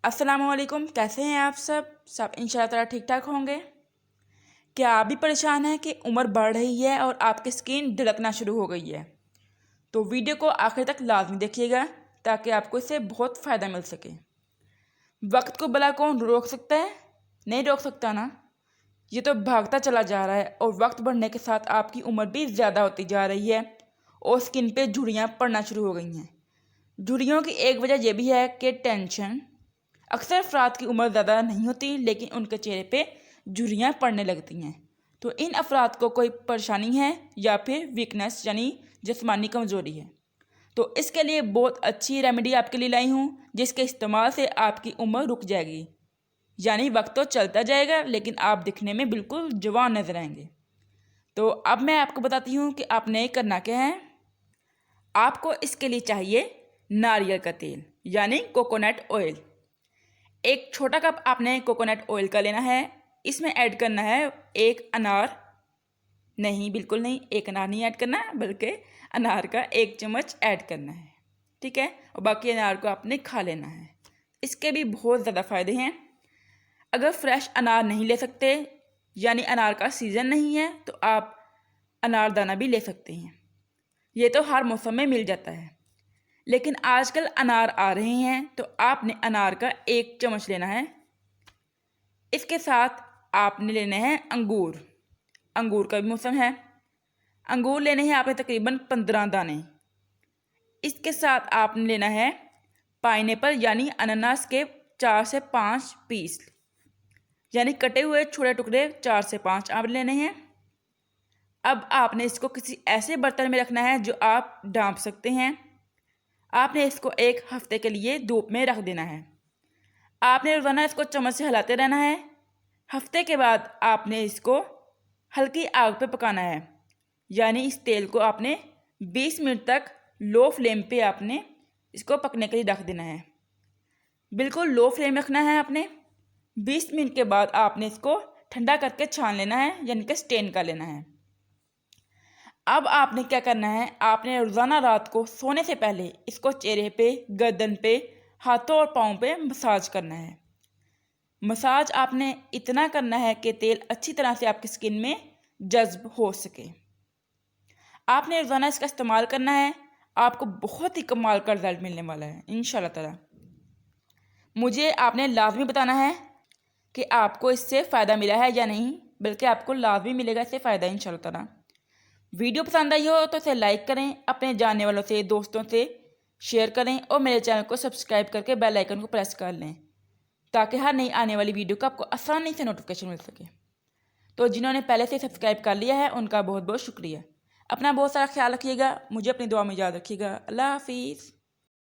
अस्सलामुअलैकुम, कैसे हैं आप सब इंशाल्लाह ताला ठीक ठाक होंगे। क्या आप भी परेशान हैं कि उम्र बढ़ रही है और आपकी स्किन ढलकना शुरू हो गई है? तो वीडियो को आखिर तक लाजमी देखिएगा ताकि आपको इससे बहुत फ़ायदा मिल सके। वक्त को भला कौन रोक सकता है? नहीं रोक सकता ना। ये तो भागता चला जा रहा है और वक्त बढ़ने के साथ आपकी उम्र भी ज़्यादा होती जा रही है और स्किन पे झुर्रियाँ पड़ना शुरू हो गई हैं। झुर्रियों की एक वजह यह भी है कि टेंशन। अक्सर अफराद की उम्र ज़्यादा नहीं होती लेकिन उनके चेहरे पे झुर्रियाँ पड़ने लगती हैं। तो इन अफराद को कोई परेशानी है या फिर वीकनेस यानी जिस्मानी कमज़ोरी है, तो इसके लिए बहुत अच्छी रेमेडी आपके लिए लाई हूँ जिसके इस्तेमाल से आपकी उम्र रुक जाएगी। यानी वक्त तो चलता जाएगा लेकिन आप दिखने में बिल्कुल जवान नजर आएंगे। तो अब मैं आपको बताती हूँ कि आपने करना क्या है। आपको इसके लिए चाहिए नारियल का तेल यानी कोकोनट ऑयल। एक छोटा कप आपने कोकोनट ऑयल का लेना है। इसमें ऐड करना है एक अनार, नहीं बिल्कुल नहीं, एक अनार नहीं ऐड करना बल्कि अनार का 1 चम्मच ऐड करना है, ठीक है। और बाकी अनार को आपने खा लेना है। इसके भी बहुत ज़्यादा फ़ायदे हैं। अगर फ्रेश अनार नहीं ले सकते यानी अनार का सीज़न नहीं है तो आप अनारदाना भी ले सकते हैं। ये तो हर मौसम में मिल जाता है, लेकिन आजकल अनार आ रहे हैं तो आपने अनार का 1 चम्मच लेना है। इसके साथ आपने लेने हैं अंगूर। अंगूर का भी मौसम है। अंगूर लेने हैं आपने तकरीबन 15 दाने। इसके साथ आपने लेना है पाइनएप्पल यानी अनानास के 4 से 5 पीस, यानी कटे हुए छोटे टुकड़े 4 से 5 आप लेने हैं। अब आपने इसको किसी ऐसे बर्तन में रखना है जो आप ढाँप सकते हैं। आपने इसको 1 हफ्ते के लिए धूप में रख देना है। आपने रोज़ाना इसको चम्मच से हिलाते रहना है। हफ्ते के बाद आपने इसको हल्की आग पे पकाना है, यानी इस तेल को आपने 20 मिनट तक लो फ्लेम पे आपने इसको पकने के लिए रख देना है। बिल्कुल लो फ्लेम रखना है आपने। 20 मिनट के बाद आपने इसको ठंडा करके छान लेना है, यानी कि स्टेन कर लेना है। अब आपने क्या करना है, आपने रोज़ाना रात को सोने से पहले इसको चेहरे पे, गर्दन पे, हाथों और पाँव पे मसाज करना है। मसाज आपने इतना करना है कि तेल अच्छी तरह से आपकी स्किन में जज्ब हो सके। आपने रोज़ाना इसका इस्तेमाल करना है। आपको बहुत ही कमाल का रिजल्ट मिलने वाला है इंशाल्लाह ताला। मुझे आपने लाजमी बताना है कि आपको इससे फ़ायदा मिला है या नहीं, बल्कि आपको लाजमी मिलेगा इससे फ़ायदा इंशाल्लाह ताला। वीडियो पसंद आई हो तो इसे लाइक करें, अपने जानने वालों से, दोस्तों से शेयर करें और मेरे चैनल को सब्सक्राइब करके बेल आइकन को प्रेस कर लें ताकि हर नई आने वाली वीडियो का आपको आसानी से नोटिफिकेशन मिल सके। तो जिन्होंने पहले से सब्सक्राइब कर लिया है उनका बहुत बहुत शुक्रिया। अपना बहुत सारा ख्याल रखिएगा, मुझे अपनी दुआ में याद रखिएगा। अल्लाह हाफिज़।